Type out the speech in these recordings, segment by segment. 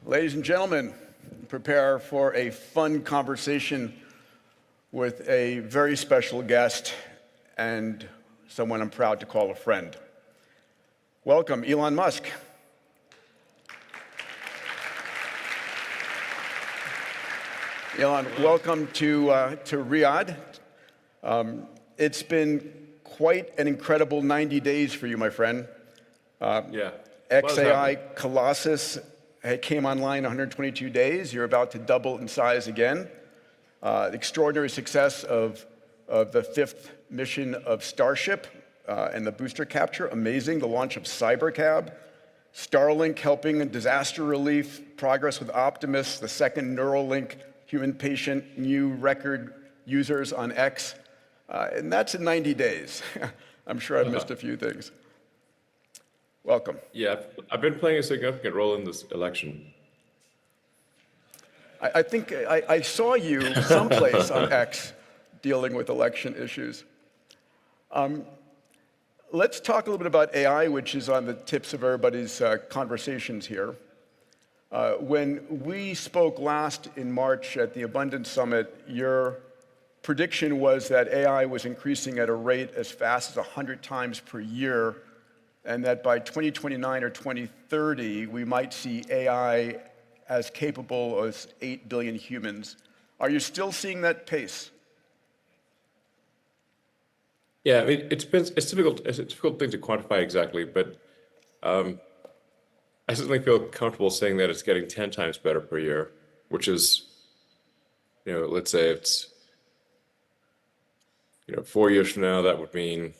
Ladies and gentlemen, prepare for a fun conversation with a very special guest and someone I'm proud to call a friend. Welcome, Elon Musk. Elon, welcome to Riyadh. It's been quite an incredible 90 days for you, my friend. Yeah. XAI Colossus came online in 122 days. You're about to double in size again. The extraordinary success of the fifth mission of Starship and the booster capture, amazing. The launch of Cybercab, Starlink helping in disaster relief, progress with Optimus, the second Neuralink human patient, new record users on X. And that's in 90 days. I'm sure I've missed a few things. Welcome. Yeah, I've been playing a significant role in this election. I think I saw you someplace on X dealing with election issues. Let's talk a little bit about AI, which is on the tips of everybody's conversations here. When we spoke last in March at the Abundance Summit, your prediction was that AI was increasing at a rate as fast as 100 times per year, and that by 2029 or 2030, we might see AI as capable as 8 billion humans. Are you still seeing that pace? Yeah, I mean, it's difficult. It's a difficult thing to quantify exactly, but I certainly feel comfortable saying that it's getting 10 times better per year, which is, let's say it's, 4 years from now, that would mean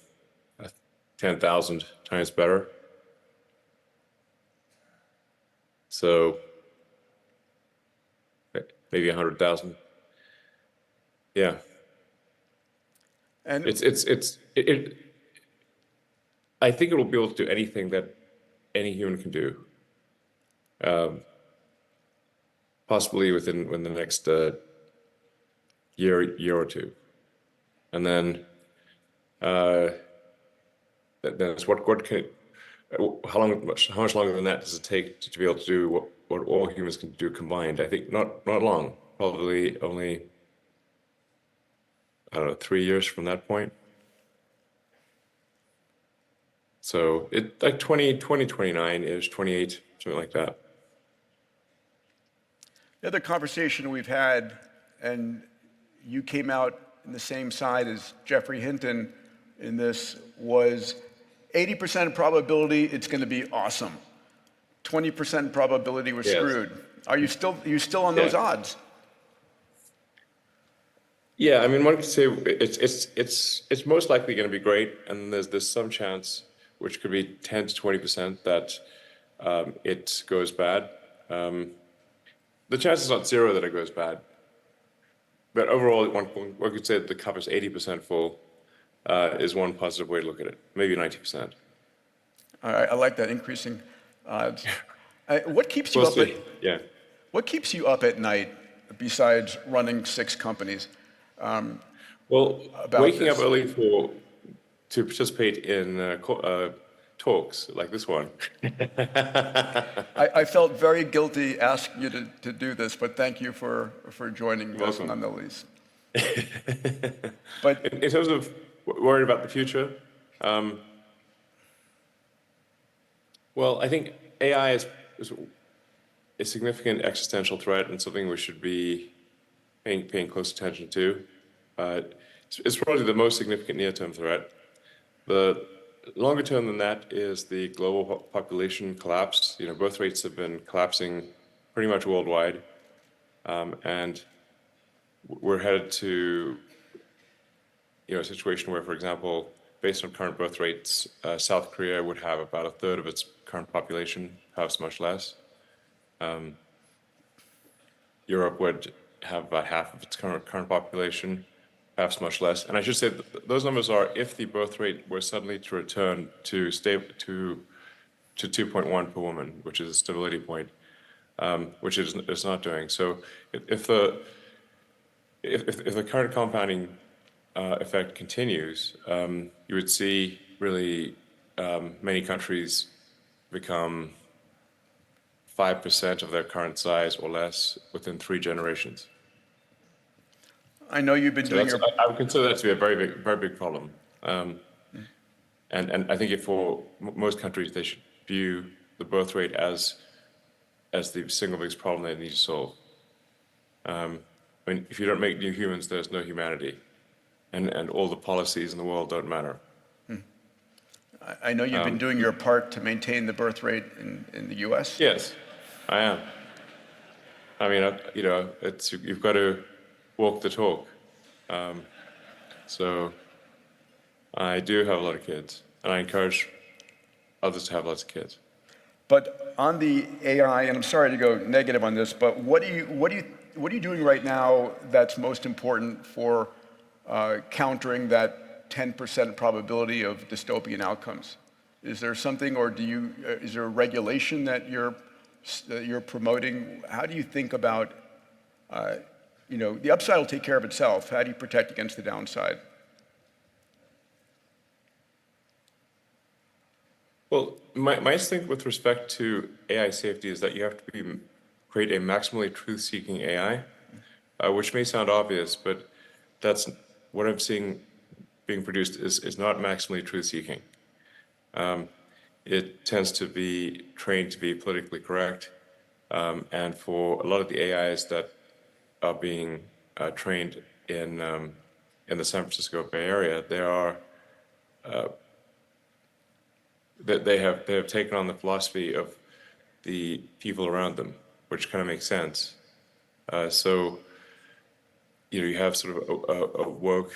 10,000 times better. So maybe 100,000. Yeah. And I think it will be able to do anything that any human can do. Possibly within the next year or two, and then it's what can how much longer than that does it take to be able to do what all humans can do combined? I think not long. Probably only, I don't know, 3 years from that point. So it like 2029-ish, 28, something like that. the other conversation we've had, and you came out in the same side as Jeffrey Hinton in this, was 80% probability it's going to be awesome. 20% probability we're screwed. Are you still on those odds? Yeah, I mean, one could say it's most likely going to be great, and there's some chance, which could be 10 to 20%, that it goes bad. The chance is not zero that it goes bad, but overall, one could say that the cup is 80% full. Is one positive way to look at it, maybe 90%. All right, I like that, increasing odds. What keeps you What keeps you up at night besides running 6 companies? Well, waking up early to participate in talks like this one. I felt very guilty asking you to do this, but thank you for joining us nonetheless. But in terms of worried about the future, well, I think AI is a significant existential threat and something we should be paying close attention to. It's probably the most significant near-term threat. The longer term than that is the global population collapse. Birth rates have been collapsing pretty much worldwide, and we're headed to a situation where, for example, based on current birth rates, South Korea would have about a third of its current population, perhaps much less. Europe would have about half of its current population, perhaps much less. And I should say that those numbers are if the birth rate were suddenly to return to 2.1 per woman, which is a stability point, which it's not doing. So if the current compounding effect continues, you would see really many countries become 5% of their current size or less within 3 generations. I know you've been So doing that's, your I would consider that to be a very big problem. And I think if for most countries, they should view the birth rate as the single biggest problem they need to solve. I mean, if you don't make new humans, there's no humanity, and all the policies in the world don't matter. I know you've been doing your part to maintain the birth rate in the U.S. Yes, I am. I mean, you know, it's you've got to walk the talk. So I do have a lot of kids, and I encourage others to have lots of kids. But on the AI, and I'm sorry to go negative on this, but what are you doing right now that's most important for countering that 10% probability of dystopian outcomes? Is there something, or is there a regulation that you're promoting? How do you think about, the upside will take care of itself. How do you protect against the downside? Well, my instinct with respect to AI safety is that you have to create a maximally truth-seeking AI, which may sound obvious, but that's what I'm seeing being produced is not maximally truth-seeking. It tends to be trained to be politically correct, and for a lot of the AIs that are being trained in the San Francisco Bay Area, they have taken on the philosophy of the people around them, which kind of makes sense. So, you have sort of a woke,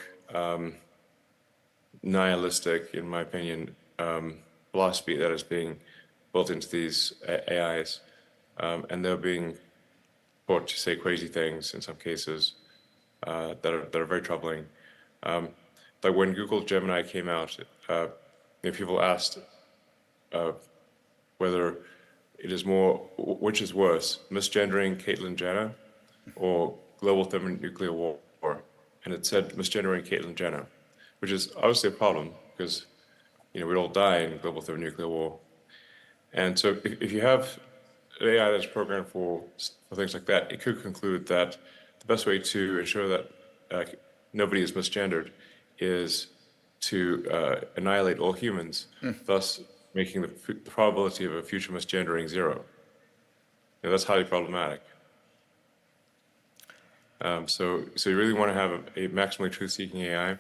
nihilistic, in my opinion, philosophy that is being built into these AIs, and they're being taught to say crazy things in some cases that are very troubling. Like when Google Gemini came out, people asked whether it is which is worse, misgendering Caitlyn Jenner or global thermonuclear war, and it said misgendering Caitlyn Jenner, which is obviously a problem because we'd all die in global thermonuclear war. And so if you have an AI that's programmed for things like that, it could conclude that the best way to ensure that nobody is misgendered is to annihilate all humans, thus making the probability of a future misgendering zero. That's highly problematic. So you really want to have a maximally truth-seeking AI,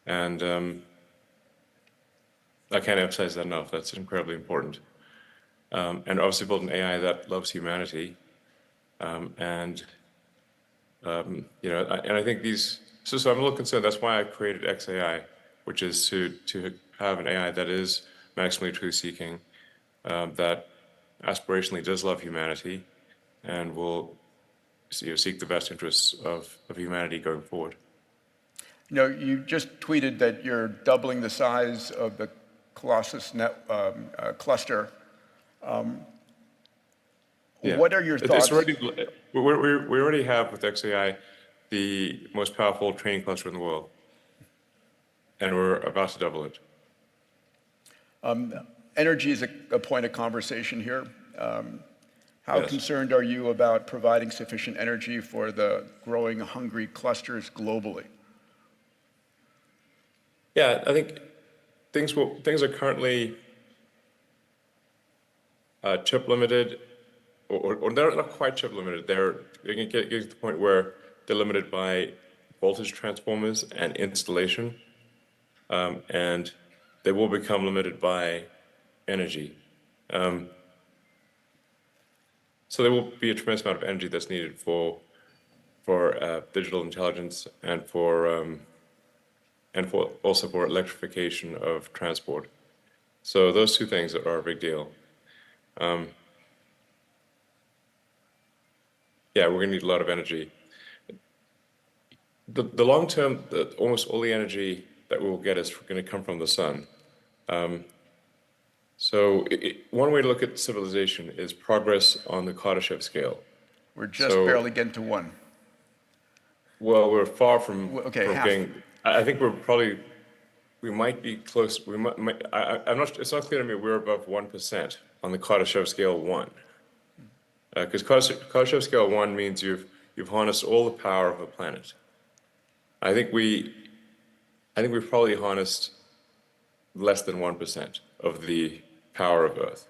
and I can't emphasize that enough. That's incredibly important. And obviously build an AI that loves humanity, and I think So I'm a little concerned. That's why I created XAI, which is to have an AI that is maximally truth-seeking, that aspirationally does love humanity, and will seek the best interests of humanity going forward. You just tweeted that you're doubling the size of the Colossus cluster. Yeah. What are your thoughts? We already have with XAI the most powerful training cluster in the world, and we're about to double it. Energy is a point of conversation here. How concerned are you about providing sufficient energy for the growing hungry clusters globally? Yeah, I think things are currently chip limited, or they're not quite chip limited. They're getting to the point where they're limited by voltage transformers and installation, and they will become limited by energy. So there will be a tremendous amount of energy that's needed for digital intelligence and also for electrification of transport. So those two things are a big deal. We're going to need a lot of energy. The long term, almost all the energy that we will get is going to come from the sun. So one way to look at civilization is progress on the Kardashev scale. We're just barely getting to one. Well, we're far from half. getting. I think we might be close. I'm not. It's not clear to me we're above 1% on the Kardashev scale 1. because Kardashev scale 1 means you've harnessed all the power of the planet. I think we've probably harnessed less than 1% of the power of Earth.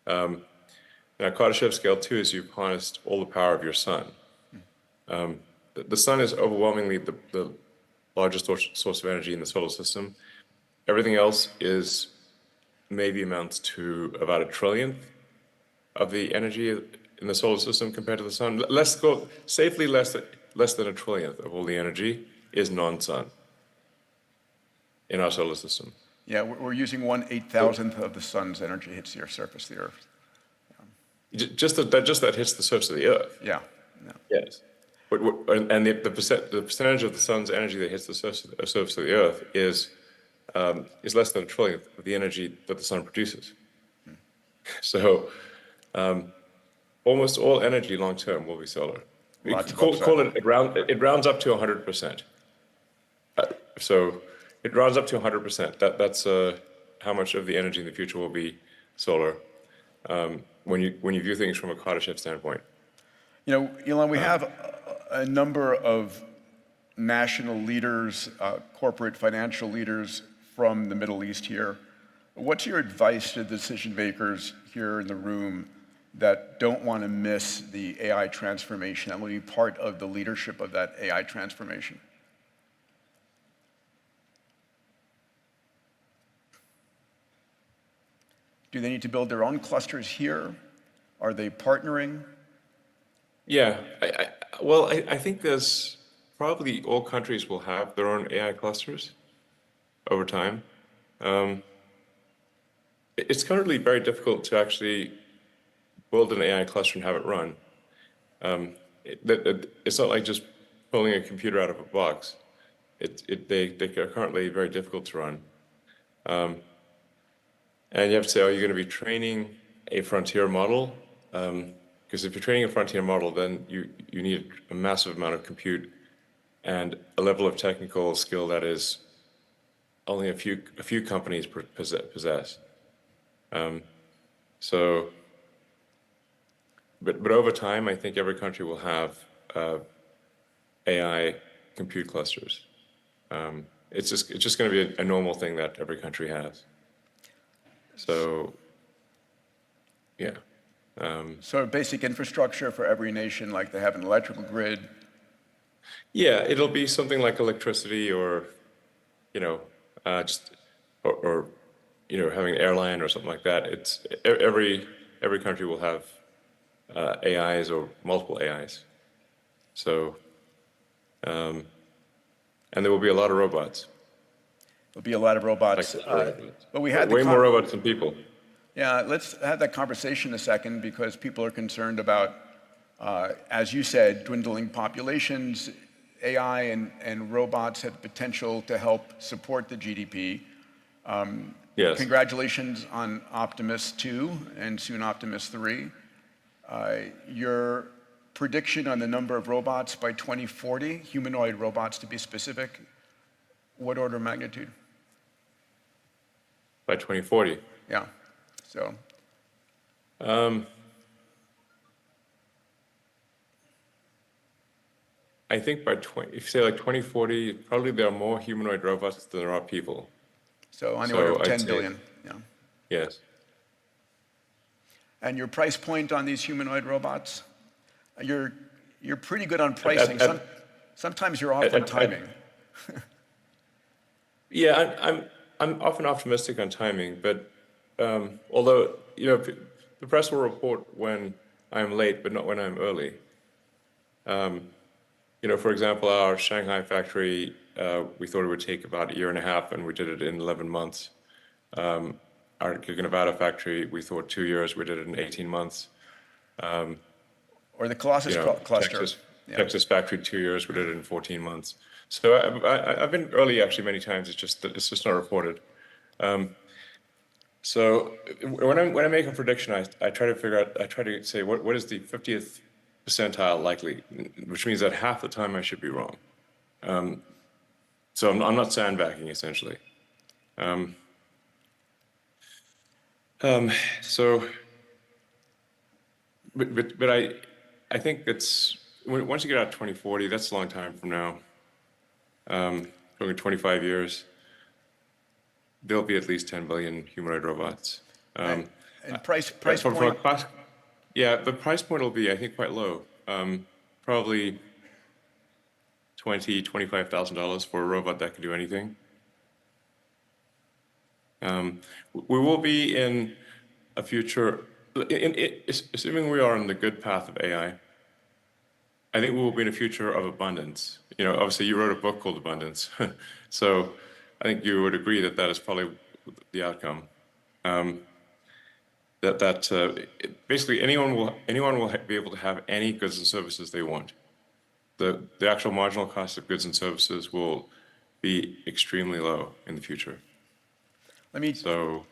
Now, Kardashev scale 2 is you've harnessed all the power of your sun. The sun is overwhelmingly the largest source of energy in the solar system. Everything else is maybe amounts to about a trillionth of the energy in the solar system compared to the sun. Safely less than a trillionth of all the energy is non-sun in our solar system. Yeah, we're using 1/8,000th of the sun's energy hits the surface of the Earth. Just that hits the surface of the Earth. Yeah. Yes. And the percentage of the sun's energy that hits the surface of the Earth is less than a trillionth of the energy that the sun produces. So almost all energy long term will be solar. It rounds up to 100%. So it rounds up to 100%. That's how much of the energy in the future will be solar. When you view things from a Kardashev standpoint. You know, Elon, we have a number of national leaders, corporate financial leaders from the Middle East here. What's your advice to decision makers here in the room that don't want to miss the AI transformation, that will be part of the leadership of that AI transformation? Do they need to build their own clusters here? Are they partnering? Yeah, I think there's probably all countries will have their own AI clusters over time. It's currently very difficult to actually build an AI cluster and have it run. It's not like just pulling a computer out of a box. They are currently very difficult to run. And you have to say, are you going to be training a frontier model? Because if you're training a frontier model, then you need a massive amount of compute and a level of technical skill that is only a few companies possess. But over time, I think every country will have AI compute clusters. It's just going to be a normal thing that every country has. So, yeah. So basic infrastructure for every nation, like they have an electrical grid. Yeah, it'll be something like electricity, or or having an airline or something like that. It's every country will have AIs or multiple AIs. So, and there will be a lot of robots. There'll be a lot of robots. But we had way more robots than people. Yeah, let's have that conversation a second, because people are concerned about, as you said, dwindling populations. AI and robots have the potential to help support the GDP. Yes. Congratulations on Optimus 2 and soon Optimus 3. Your prediction on the number of robots by 2040, humanoid robots to be specific, what order of magnitude? By 2040? Yeah, so. I think if you say like 2040, probably there are more humanoid robots than there are people. So on the order of 10 billion, yeah. Yes. And your price point on these humanoid robots? You're pretty good on pricing. Sometimes you're off on timing. Yeah, I'm often optimistic on timing, but although the press will report when I'm late, but not when I'm early. For example, our Shanghai factory, we thought it would take about 1.5 years, and we did it in 11 months. Our Nevada factory, we thought 2 years, we did it in 18 months. Or the Colossus cluster. Texas factory, 2 years, we did it in 14 months. So I've been early actually many times. It's just not reported. So when I make a prediction, I try to say what is the 50th percentile likely, which means that half the time I should be wrong. So I'm not sandbagging essentially. but I think that's once you get out to 2040, that's a long time from now. Going 25 years, there'll be at least 10 billion humanoid robots. And, and price From point. a cost, yeah, the price point will be, I think, quite low. Probably $25,000 for a robot that can do anything. We will be in a future, assuming we are on the good path of AI. I think we will be in a future of abundance. You know, obviously, you wrote a book called Abundance, so I think you would agree that that is probably the outcome. Basically anyone will be able to have any goods and services they want. The actual marginal cost of goods and services will be extremely low in the future. Let me, So,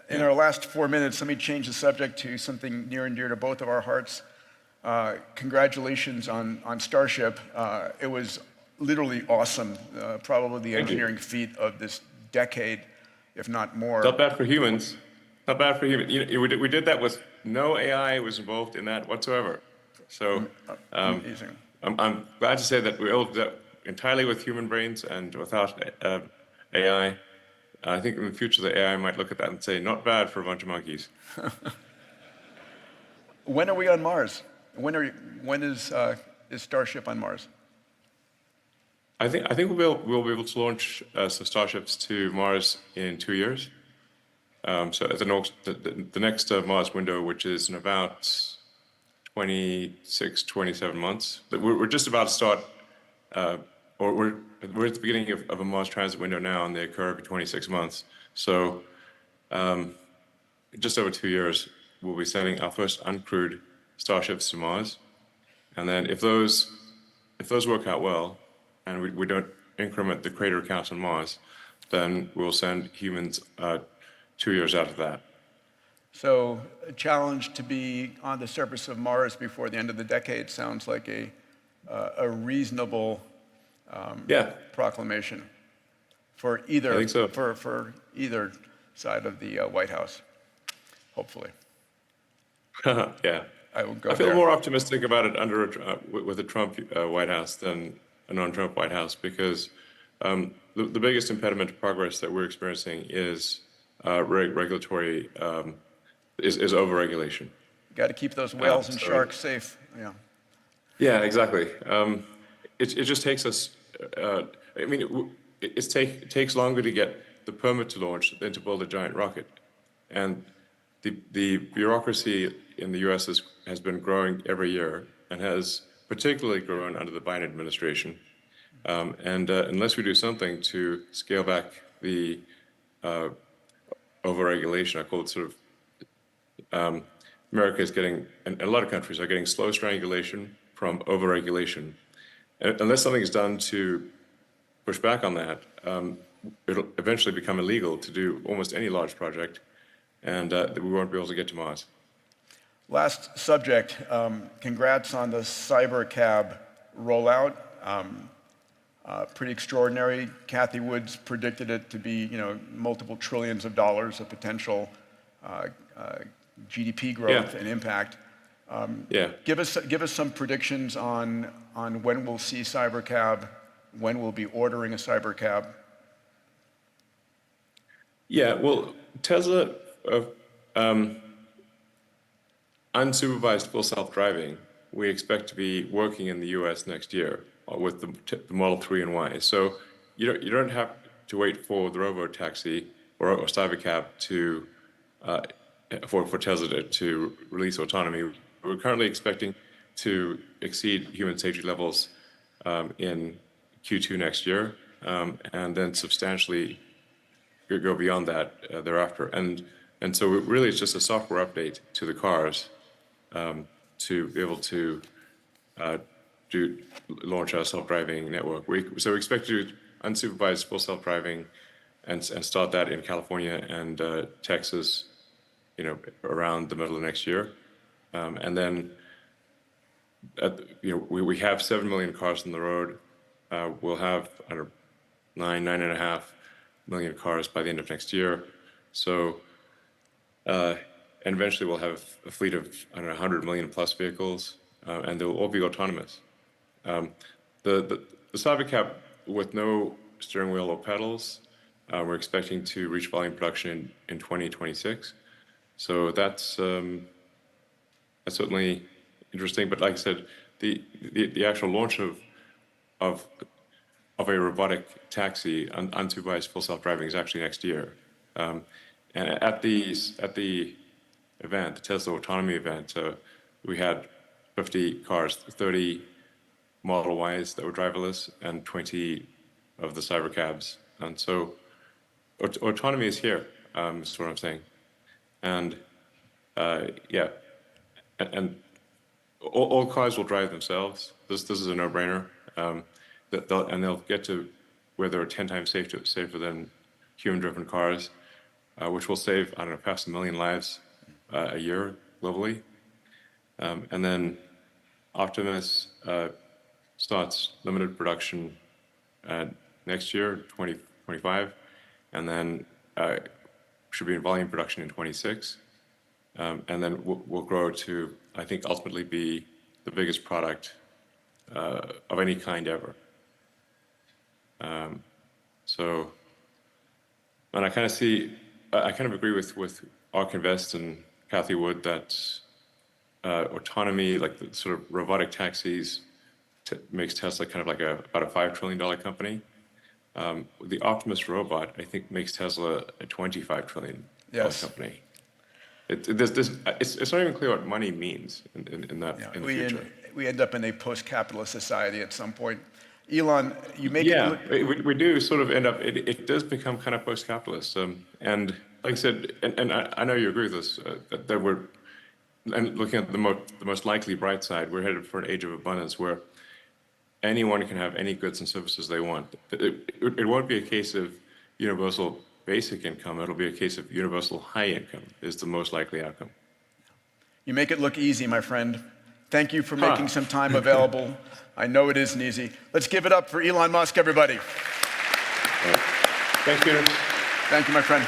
in our last 4 minutes, let me change the subject to something near and dear to both of our hearts. Congratulations on Starship. It was literally awesome, probably the engineering feat of this decade, if not more. not bad for humans. Not bad for humans. You know, we did that with no AI was involved in that whatsoever. So Amazing. I'm glad to say that we were able to do that entirely with human brains and without AI. I think in the future the AI might look at that and say, not bad for a bunch of monkeys. When are we on Mars? When is Starship on Mars? I think we'll be able to launch some starships to Mars in 2 years. So at the next Mars window, which is in about 26, 27 months, we're just about to start, or we're at the beginning of a Mars transit window now, and they occur every 26 months. So just over 2 years, we'll be sending our first uncrewed starships to Mars, and then if those work out well, and we don't increment the crater count on Mars, then we'll send humans 2 years after that. So a challenge to be on the surface of Mars before the end of the decade sounds like a reasonable proclamation for either I think so. for either side of the White House, hopefully. Yeah. I will go I feel there. more optimistic about it with a Trump White House than a non-Trump White House, because the biggest impediment to progress that we're experiencing is regulatory is overregulation. Got to keep those whales and so- sharks safe. Yeah. Yeah, exactly. It just takes us. I mean, it takes longer to get the permit to launch than to build a giant rocket, and the bureaucracy in the U.S. has been growing every year and has particularly grown under the Biden administration. And unless we do something to scale back the overregulation, I call it sort of, America is getting, and a lot of countries are getting slow strangulation from overregulation. And unless something is done to push back on that, it'll eventually become illegal to do almost any large project, and we won't be able to get to Mars. Last subject. Congrats on the cybercab rollout. Pretty extraordinary. Kathy Woods predicted it to be, multiple trillions of dollars of potential GDP growth and impact. Give us some predictions on when we'll see cybercab, when we'll be ordering a cybercab. Yeah, well, Tesla, unsupervised full self-driving, we expect to be working in the U.S. next year with the Model 3 and Y. So you don't have to wait for the robo-taxi or cybercab to for Tesla to release autonomy. We're currently expecting to exceed human safety levels in Q2 next year, and then substantially go beyond that thereafter. And so really it's just a software update to the cars to be able to launch our self-driving network. So we expect to do unsupervised full self-driving and start that in California and Texas, around the middle of next year. And then, we have 7 million cars on the road. We'll have 9.5 million cars by the end of next year. So, and eventually we'll have a fleet of, I don't know, 100 million plus vehicles, and they'll all be autonomous. The Cybercab with no steering wheel or pedals, we're expecting to reach volume production in 2026. So that's certainly interesting. But like I said, the actual launch of a robotic taxi unsupervised full self-driving is actually next year. And at the event, the Tesla autonomy event, we had 50 cars, 30 Model Ys that were driverless, and 20 of the Cybercabs. And so autonomy is here, is what I'm saying. And yeah, and all cars will drive themselves. This is a no-brainer. They'll get to where they're 10 times safer than human-driven cars, which will save, I don't know, past 1 million lives a year globally. And then Optimus starts limited production next year, 2025, and then should be in volume production in 26. And then we'll grow to, I think, ultimately be the biggest product of any kind ever. So, and I kind of agree with Ark Invest and Kathy Wood that autonomy, like the sort of robotic taxis, makes Tesla kind of like about a $5 trillion company. The Optimus robot, I think, makes Tesla a $25 trillion company. It's not even clear what money means in the future. We end up in a post-capitalist society at some point. Elon, you make it look... we do sort of end up, it does become kind of post-capitalist. And like I said, and I know you agree with this, that we're, and looking at the most likely bright side, we're headed for an age of abundance where anyone can have any goods and services they want. It won't be a case of universal basic income, it'll be a case of universal high income is the most likely outcome. You make it look easy, my friend. Thank you for making some time available. I know it isn't easy. Let's give it up for Elon Musk, everybody. Thanks, Peter. Thank you, my friend.